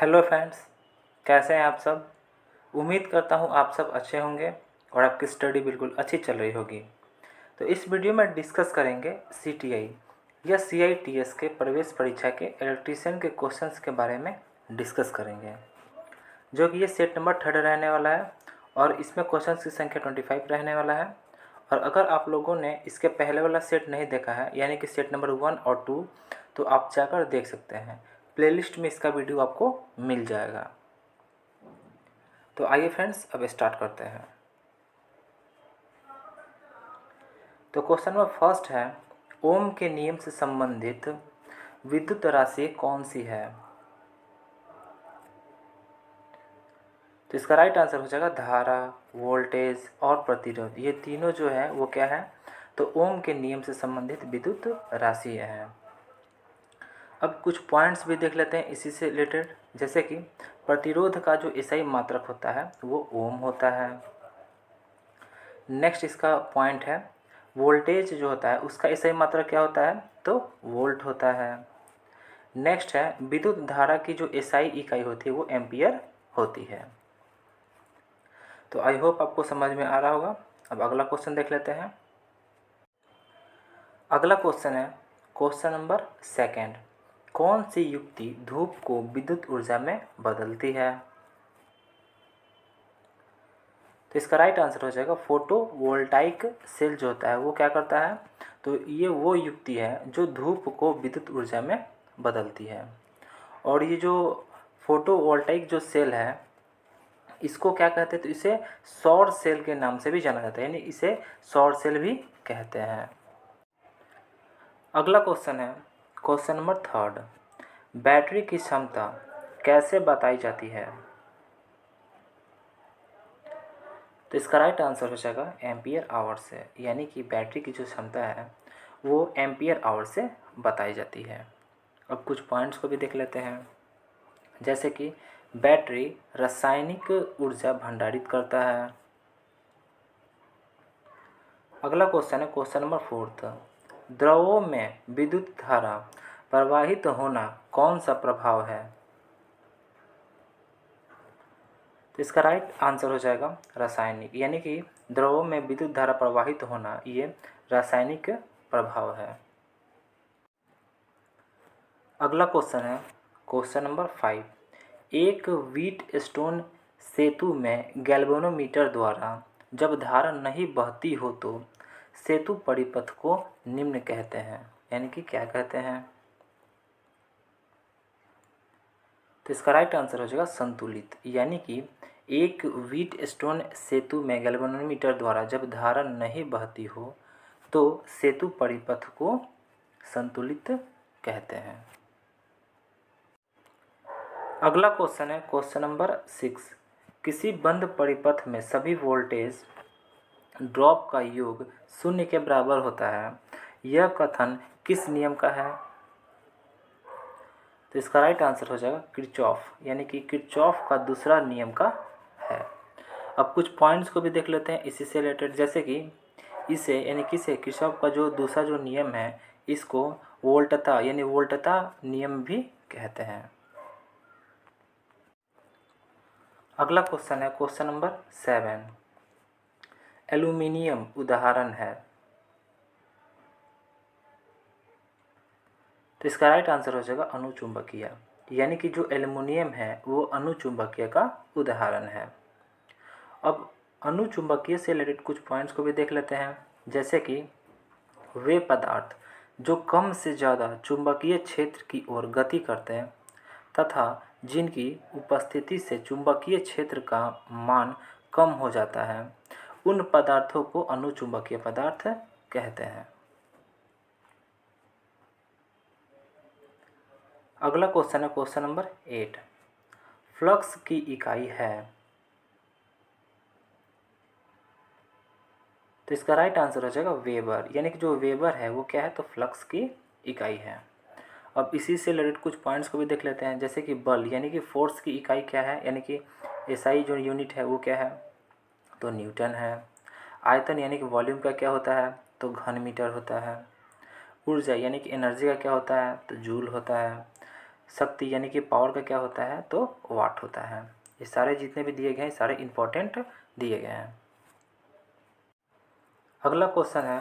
Hello friends, कैसे हैं आप सब। उम्मीद करता हूं आप सब अच्छे होंगे और आपकी स्टडी बिल्कुल अच्छी चल रही होगी। तो इस वीडियो में डिस्कस करेंगे सीटीआई या सीआईटीएस के प्रवेश परीक्षा के इलेक्ट्रीशियन के क्वेश्चंस के बारे में डिस्कस करेंगे, जो कि ये सेट नंबर 3 रहने वाला है और इसमें क्वेश्चंस की संख्या 25 रहने वाला है। और अगर आप लोगों ने इसके पहले वाला सेट नहीं देखा है, यानी कि सेट नंबर 1 और 2, तो आप जाकर देख सकते हैं। प्लेलिस्ट में इसका वीडियो आपको मिल जाएगा। तो आइए फ्रेंड्स, अब स्टार्ट करते हैं। तो क्वेश्चन नंबर फर्स्ट है, ओम के नियम से संबंधित विद्युत राशि कौन सी है। तो इसका राइट आंसर हो जाएगा धारा, वोल्टेज और प्रतिरोध। ये तीनों जो है वो क्या है, तो ओम के नियम से संबंधित विद्युत राशि है। अब कुछ पॉइंट्स भी देख लेते हैं इसी से रिलेटेड, जैसे कि प्रतिरोध का जो ईसाई मात्रक होता है वो ओम होता है। नेक्स्ट इसका पॉइंट है, वोल्टेज जो होता है उसका ईसाई मात्रक क्या होता है, तो वोल्ट होता है। नेक्स्ट है, विद्युत धारा की जो एसआई इकाई होती है वो एम्पियर होती है। तो आई होप आपको समझ में आ रहा होगा। अब अगला क्वेश्चन देख लेते हैं। अगला क्वेश्चन है क्वेश्चन नंबर सेकंड, कौन सी युक्ति धूप को विद्युत ऊर्जा में बदलती है। तो इसका राइट आंसर हो जाएगा फोटोवोल्टाइक सेल जो होता है वो क्या करता है, तो ये वो युक्ति है जो धूप को विद्युत ऊर्जा में बदलती है। और ये जो फोटोवोल्टाइक जो सेल है इसको क्या कहते हैं, तो इसे सौर सेल के नाम से भी जाना जाता है, यानी इसे सौर सेल भी कहते हैं। अगला क्वेश्चन है क्वेश्चन नंबर थर्ड, बैटरी की क्षमता कैसे बताई जाती है। तो इसका राइट आंसर हो जाएगा एम्पियर आवर से, यानी कि बैटरी की जो क्षमता है वो एम्पियर आवर से बताई जाती है। अब कुछ पॉइंट्स को भी देख लेते हैं, जैसे कि बैटरी रासायनिक ऊर्जा भंडारित करता है। अगला क्वेश्चन है क्वेश्चन नंबर फोर्थ, द्रवों में विद्युत धारा प्रवाहित होना कौन सा प्रभाव है। तो इसका राइट आंसर हो जाएगा रासायनिक, यानी कि द्रवों में विद्युत धारा प्रवाहित होना ये रासायनिक प्रभाव है। अगला क्वेश्चन है क्वेश्चन नंबर 5, एक व्हीट स्टोन सेतु में गैल्वेनोमीटर द्वारा जब धारा नहीं बहती हो तो सेतु परिपथ को निम्न कहते हैं, यानी कि क्या कहते हैं। तो इसका राइट आंसर हो जाएगा संतुलित, यानी कि एक व्हीट स्टोन सेतु में गैल्वेनोमीटर द्वारा जब धारा नहीं बहती हो तो सेतु परिपथ को संतुलित कहते हैं। अगला क्वेश्चन है क्वेश्चन नंबर 6, किसी बंद परिपथ में सभी वोल्टेज ड्रॉप का योग शून्य के बराबर होता है, यह कथन किस नियम का है। तो इसका राइट आंसर हो जाएगा किरचॉफ, यानी कि किरचॉफ का दूसरा नियम का है। अब कुछ पॉइंट्स को भी देख लेते हैं इसी से रिलेटेड, जैसे कि इसे यानी कि से किरचॉफ का जो दूसरा जो नियम है इसको वोल्टता यानी वोल्टता नियम भी कहते हैं। अगला क्वेश्चन है क्वेश्चन नंबर 7, एल्यूमिनियम उदाहरण है। तो इसका राइट आंसर हो जाएगा अणुचुंबकीय, यानी कि जो एल्युमिनियम है वो अणुचुंबकीय का उदाहरण है। अब अणुचुंबकीय से रिलेटेड कुछ पॉइंट्स को भी देख लेते हैं, जैसे कि वे पदार्थ जो कम से ज़्यादा चुंबकीय क्षेत्र की ओर गति करते हैं तथा जिनकी उपस्थिति से चुंबकीय क्षेत्र का मान कम हो जाता है, उन पदार्थों को अणुचुंबकीय पदार्थ कहते हैं। अगला क्वेश्चन है क्वेश्चन नंबर 8, फ्लक्स की इकाई है। तो इसका राइट आंसर हो जाएगा वेबर, यानी कि जो वेबर है वो क्या है, तो फ्लक्स की इकाई है। अब इसी से रिलेटेड कुछ पॉइंट्स को भी देख लेते हैं, जैसे कि बल यानी कि फोर्स की इकाई क्या है, यानी कि एसआई जो यूनिट है वो क्या है, तो न्यूटन है। आयतन यानी कि वॉल्यूम का क्या होता है, तो घन मीटर होता है। ऊर्जा यानी कि एनर्जी का क्या होता है, तो जूल होता है। शक्ति यानी कि पावर का क्या होता है, तो वाट होता है। ये सारे जितने भी दिए गए हैं सारे इम्पोर्टेंट दिए गए हैं। अगला क्वेश्चन है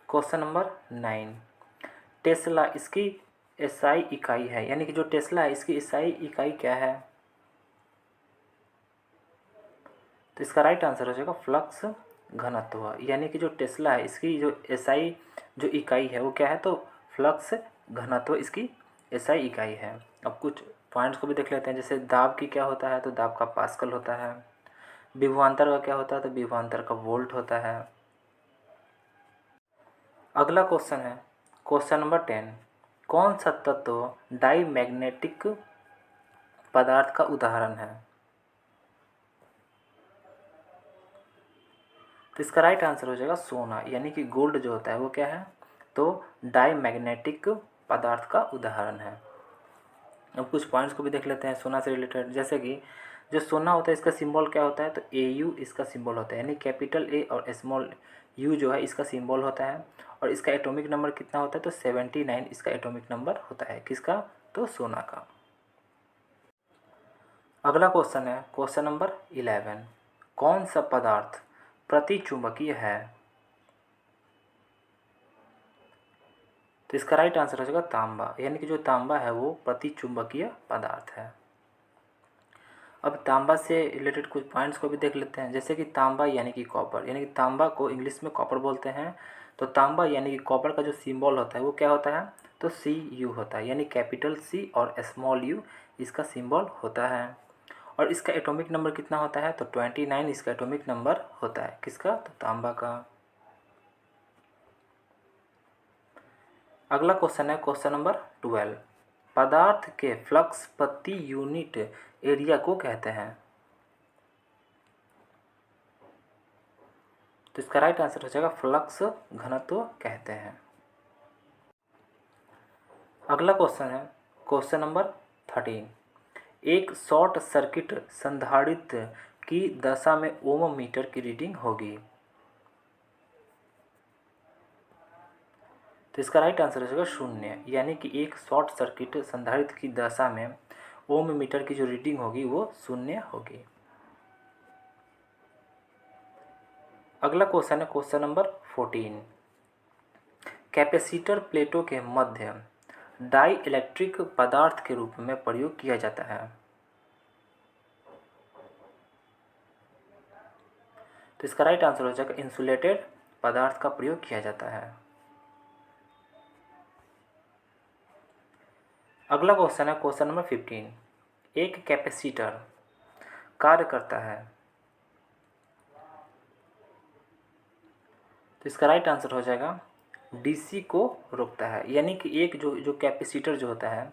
क्वेश्चन नंबर 9। टेस्ला इसकी एसआई इकाई है, यानी कि जो टेस्ला है इसकी एसआई इकाई क्या है? तो इसका राइट आंसर हो जाएगा फ्लक्स घनत्व, यानी कि जो टेस्ला है इसकी जो एसआई जो इकाई है वो क्या है, तो फ्लक्स घनत्व इसकी एसआई इकाई है। अब कुछ पॉइंट्स को भी देख लेते हैं, जैसे दाब की क्या होता है, तो दाब का पास्कल होता है। विभवांतर का क्या होता है, तो विभवांतर का वोल्ट होता है। अगला क्वेश्चन है क्वेश्चन नंबर 10। कौन सा तत्व डाईमैग्नेटिक पदार्थ का उदाहरण है? तो इसका राइट आंसर हो जाएगा सोना, यानी कि गोल्ड जो होता है वो क्या है, तो डाईमैग्नेटिक पदार्थ का उदाहरण है। अब कुछ पॉइंट्स को भी देख लेते हैं सोना से रिलेटेड, जैसे कि जो सोना होता है इसका सिंबल क्या होता है, तो AU इसका सिंबल होता है, यानी कैपिटल A और स्मॉल u जो है इसका सिंबल होता है। और इसका एटॉमिक नंबर कितना होता है, तो 79 इसका एटॉमिक नंबर होता है। किसका, तो सोना का। अगला क्वेश्चन है क्वेश्चन नंबर 11। कौन सा पदार्थ प्रतिचुंबकीय है? तो इसका राइट आंसर हो जाएगा तांबा, यानी कि जो तांबा है वो प्रतिचुंबकीय पदार्थ है। अब तांबा से रिलेटेड कुछ पॉइंट्स को भी देख लेते हैं, जैसे कि तांबा यानी कि कॉपर, यानी कि तांबा को इंग्लिश में कॉपर बोलते हैं। तो तांबा यानी कि कॉपर का जो सिंबल होता है वो क्या होता है, तो CU होता है, यानी कैपिटल C और स्मॉल u इसका सिंबल होता है। और इसका एटॉमिक नंबर कितना होता है, तो 29 इसका एटॉमिक नंबर होता है। किसका, तो तांबा का। अगला क्वेश्चन है क्वेश्चन नंबर 12। पदार्थ के फ्लक्स प्रति यूनिट एरिया को कहते हैं? तो इसका राइट आंसर हो जाएगा फ्लक्स घनत्व कहते हैं। अगला क्वेश्चन है क्वेश्चन नंबर 13। एक शॉर्ट सर्किट संधारित्र की दशा में ओम मीटर की रीडिंग होगी? तो इसका राइट आंसर हो जाएगा 0, यानी कि एक शॉर्ट सर्किट संधारित्र की दशा में ओम मीटर की जो रीडिंग होगी वो 0 होगी। अगला क्वेश्चन है क्वेश्चन नंबर 14। कैपेसिटर प्लेटों के मध्य डाई इलेक्ट्रिक पदार्थ के रूप में प्रयोग किया जाता है? तो इसका राइट आंसर हो जाएगा इंसुलेटेड पदार्थ का प्रयोग किया जाता है। अगला क्वेश्चन है क्वेश्चन नंबर 15। एक कैपेसिटर कार्य करता है? तो इसका राइट आंसर हो जाएगा DC को रोकता है, यानी कि एक जो कैपेसिटर जो होता है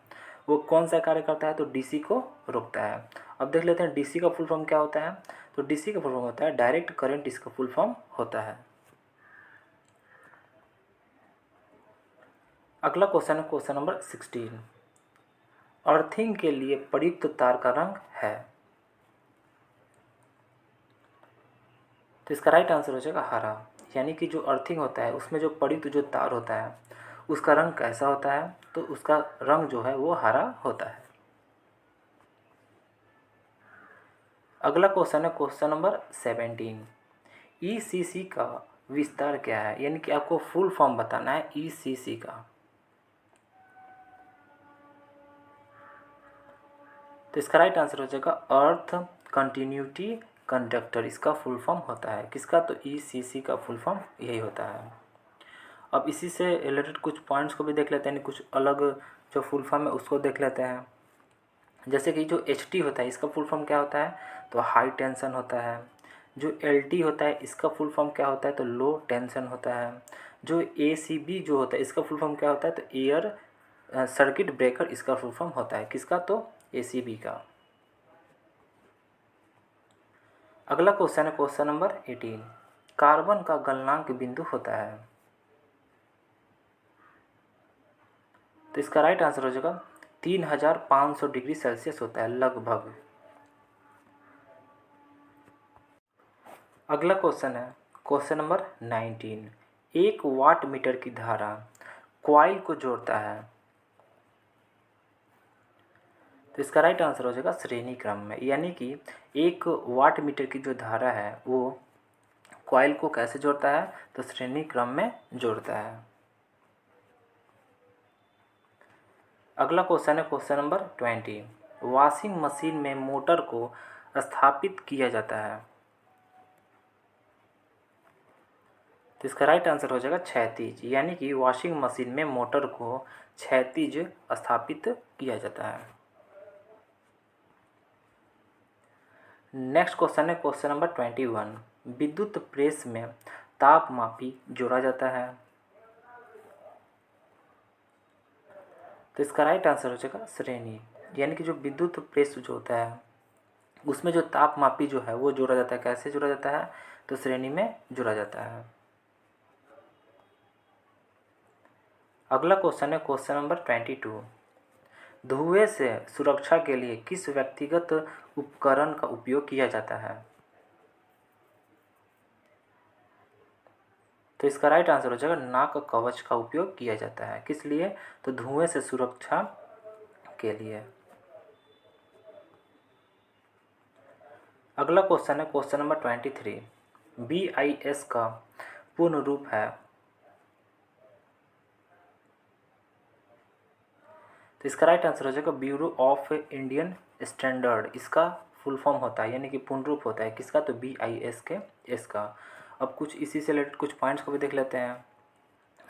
वो कौन सा कार्य करता है, तो DC को रोकता है। अब देख लेते हैं DC का फुल फॉर्म क्या होता है, तो DC का फुल फॉर्म होता है डायरेक्ट करंट, इसका फुल फॉर्म होता है। अगला क्वेश्चन है क्वेश्चन नंबर 16। अर्थिंग के लिए प्रयुक्त तार का रंग है? तो इसका राइट आंसर हो जाएगा हरा, यानी कि जो अर्थिंग होता है उसमें जो प्रयुक्त जो तार होता है उसका रंग कैसा होता है, तो उसका रंग जो है वो हरा होता है। अगला क्वेश्चन है क्वेश्चन नंबर 17। ECC का विस्तार क्या है, यानी कि आपको फुल फॉर्म बताना है ECC का। तो इसका राइट आंसर हो जाएगा अर्थ कंटिन्यूटी कंडक्टर, इसका फुल फॉर्म होता है। किसका, तो ECC का फुल फॉर्म यही होता है। अब इसी से रिलेटेड कुछ पॉइंट्स को भी देख लेते हैं, कुछ अलग जो फुल फॉर्म है उसको देख लेते हैं। जैसे कि जो HT होता है इसका फुल फॉर्म क्या होता है, तो हाई टेंशन होता है। जो LT होता है इसका फुल फॉर्म क्या होता है, तो लो टेंशन होता है। जो ACB जो होता है इसका फुल फॉर्म क्या होता है, तो एयर सर्किट ब्रेकर इसका फुल फॉर्म होता है। किसका, तो ACB का। अगला क्वेश्चन है क्वेश्चन नंबर 18। कार्बन का गलनांक बिंदु होता है? तो इसका राइट आंसर हो जाएगा 3500 डिग्री सेल्सियस होता है लगभग। अगला क्वेश्चन है क्वेश्चन नंबर 19। 1 वाट मीटर की धारा कॉइल को जोड़ता है? तो इसका राइट आंसर हो जाएगा श्रेणी क्रम में, यानी कि 1 वाट मीटर की जो धारा है वो कॉइल को कैसे जोड़ता है, तो श्रेणी क्रम में जोड़ता है। अगला क्वेश्चन है क्वेश्चन नंबर 20। वॉशिंग मशीन में मोटर को स्थापित किया जाता है। तो इसका राइट आंसर हो जाएगा क्षैतिज, यानी कि वॉशिंग मशीन में मोटर को क्षैतिज स्थापित किया जाता है। नेक्स्ट क्वेश्चन है क्वेश्चन नंबर 21। विद्युत प्रेस में तापमापी जोड़ा जाता है। तो इसका राइट आंसर हो जाएगा श्रेणी, यानी कि जो विद्युत प्रेस जो होता है उसमें जो तापमापी जो है वो जोड़ा जाता है। कैसे जोड़ा जाता है, तो श्रेणी में जोड़ा जाता है। अगला क्वेश्चन है क्वेश्चन नंबर 22। धुएं से सुरक्षा के लिए किस व्यक्तिगत उपकरण का उपयोग किया जाता है। तो इसका राइट आंसर हो जाएगा नाक कवच का उपयोग किया जाता है। किस लिए, तो धुएं से सुरक्षा के लिए। अगला क्वेश्चन है क्वेश्चन नंबर 23। BIS का पूर्ण रूप है। तो इसका राइट आंसर हो जाएगा ब्यूरो ऑफ इंडियन स्टैंडर्ड, इसका फुल फॉर्म होता है, यानी कि पूर्ण रूप होता है किसका, तो BIS के एस का। अब कुछ इसी से रिलेटेड कुछ पॉइंट्स को भी देख लेते हैं।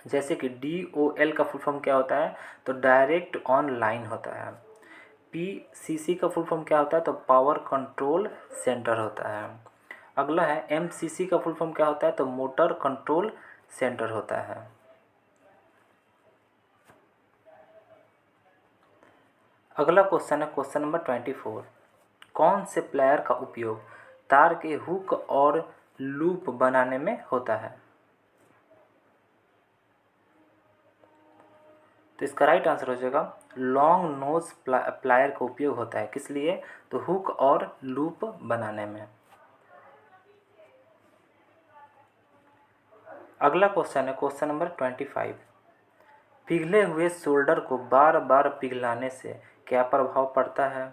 जैसे कि DOL का फुल फॉर्म क्या होता है, तो डायरेक्ट ऑनलाइन होता है। PCC का फुल फॉर्म क्या होता है, तो पावर कंट्रोल सेंटर होता है। अगला है MCC का फुल फॉर्म क्या होता है, तो मोटर कंट्रोल सेंटर होता है। अगला क्वेश्चन है क्वेश्चन नंबर 24। कौन से प्लायर का उपयोग तार के हुक और लूप बनाने में होता है। तो इसका राइट आंसर हो जाएगा लॉन्ग नोज प्लायर का उपयोग होता है। किस लिए, तो हुक और लूप बनाने में। अगला क्वेश्चन है क्वेश्चन नंबर 25। पिघले हुए शोल्डर को बार बार पिघलाने से क्या प्रभाव पड़ता है।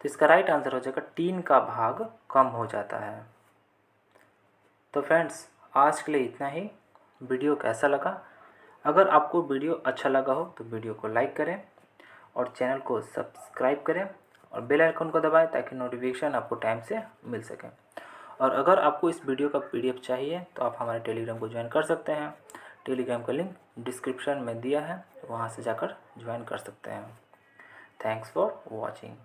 तो इसका राइट आंसर हो जाएगा टीन का भाग कम हो जाता है। तो फ्रेंड्स आज के लिए इतना ही। वीडियो कैसा लगा, अगर आपको वीडियो अच्छा लगा हो तो वीडियो को लाइक करें और चैनल को सब्सक्राइब करें और बेल आइकन को दबाएं ताकि नोटिफिकेशन आपको टाइम से मिल सके। और अगर आपको इस वीडियो का PDF चाहिए तो आप हमारे टेलीग्राम को ज्वाइन कर सकते हैं। टेलीग्राम का लिंक डिस्क्रिप्शन में दिया है, वहाँ से जाकर ज्वाइन कर सकते हैं। Thanks for watching.